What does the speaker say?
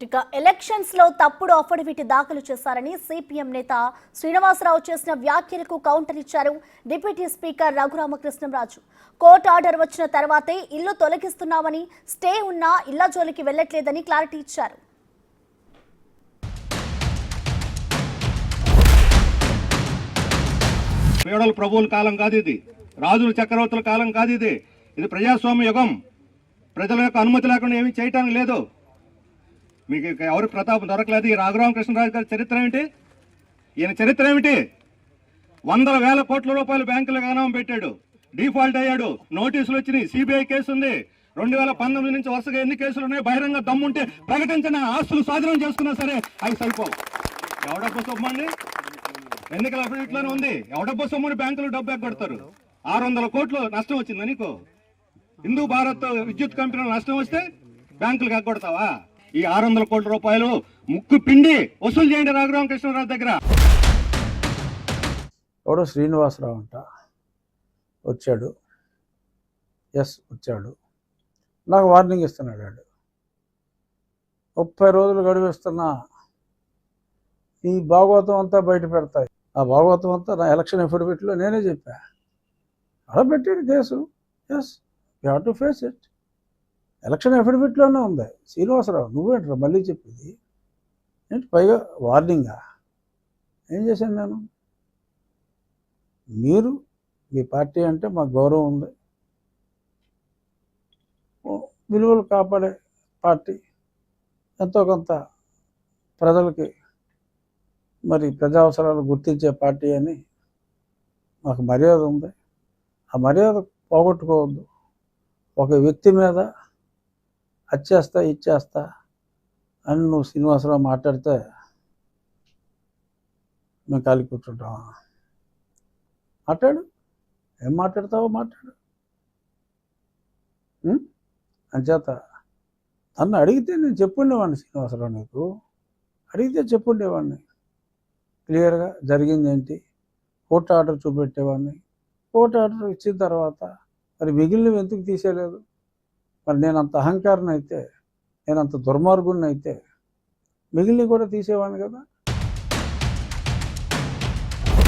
ఇక ఎలక్షన్స్ లో తప్పుడు అఫిడవిట్ దాఖలు చేశారని సిపిఎం నేత శ్రీనివాసరావు చేసిన వ్యాఖ్యలకు కౌంటర్ ఇచ్చారు deputy speaker Raghurama Krishnam Raju. Court order వచ్చిన తర్వాతే ఇల్లు తొలగిస్తున్నామని, స్టే ఉన్నా ఇళ్ల జోలికి వెళ్లట్లేదని క్లారిటీ ఇచ్చారు. పేడల ప్రభువుల కాలం కాదు ఇది, రాజుల చక్రవర్తుల కాలం కాదు ఇది. ఇది ప్రజాస్వామ్య యుగం. ప్రజల యొక్క అనుమతి లేకుండా ఏమీ చేయటానికి లేదు. మీకు ఎవరి ప్రతాపం దొరకలేదు. ఈ రఘురామకృష్ణరాజు గారి చరిత్ర ఏమిటి? ఈయన చరిత్ర ఏమిటి? వందల వేల కోట్ల రూపాయలు బ్యాంకులకు అనామం పెట్టాడు, డిఫాల్ట్ అయ్యాడు, నోటీసులు వచ్చినాయి, సిబిఐ కేసు ఉంది. 2019 నుంచి వరుసగా ఎన్ని కేసులు ఉన్నాయి? బహిరంగ దమ్ముంటే ప్రకటించిన ఆస్తులు స్వాధీనం చేసుకున్నా సరే అవి సరిపోవు. ఎవడబ్బ సొమ్ము అండి? ఎన్నికల అఫిడవిట్లోనే ఉంది. ఎవడబ్బ సొమ్ముని బ్యాంకులు డబ్బు ఎగ్గొడతారు. 600 కోట్లు నష్టం వచ్చింది నీకు. హిందూ భారత్ విద్యుత్ కంపెనీలు నష్టం వస్తే బ్యాంకులకు ఎగ్గొడతావా? ఈ 600 కోట్ల రూపాయలు ముక్కు పిండి వసూలు చేయండి రఘురామకృష్ణరాజు దగ్గర. ఎవడో శ్రీనివాసరావు అంట వచ్చాడు. వచ్చాడు. నాకు వార్నింగ్ ఇస్తున్నాడు. 30 రోజులు గడువిస్తున్నా ఈ భాగవతం అంతా బయట పెడతాయి. ఆ భాగవతం అంతా నా ఎలక్షన్ అఫిడవిట్లో నేనే చెప్పా. అలా పెట్టాడు case. You have to face it. Election అఫిడవిట్లోనే ఉంది. శ్రీనివాసరావు నువ్వేంటారా మళ్ళీ చెప్పింది ఏంటి? పైగా వార్నింగా? ఏం చేశాను నేను? మీరు మీ పార్టీ అంటే మాకు గౌరవం ఉంది, విలువలు కాపాడే పార్టీ, ఎంతో కొంత ప్రజలకి మరి ప్రజా అవసరాలు గుర్తించే పార్టీ అని మాకు మర్యాద ఉంది. ఆ మర్యాద పోగొట్టుకోవద్దు. ఒక వ్యక్తి మీద అచ్చేస్తా ఇచ్చేస్తా అని నువ్వు శ్రీనివాసరావు మాట్లాడితే మేము కాలి కూర్చుంటాం. మాట్లాడు, ఏం మాట్లాడతావో మాట్లాడు. అంచేత నన్ను అడిగితే నేను చెప్పుండేవాడిని. శ్రీనివాసరావు నీకు అడిగితే చెప్పుండేవాడిని క్లియర్గా జరిగింది ఏంటి. కోర్టు ఆర్డర్ చూపెట్టేవాడిని. కోర్టు ఆర్డర్ ఇచ్చిన తర్వాత మరి మిగిలినవి ఎందుకు తీసేయలేదు? మరి నేను అంత అహంకారం అయితే, నేను అంత దుర్మార్గుడిని అయితే మిగిలినవి కూడా తీసేవాడిని కదా.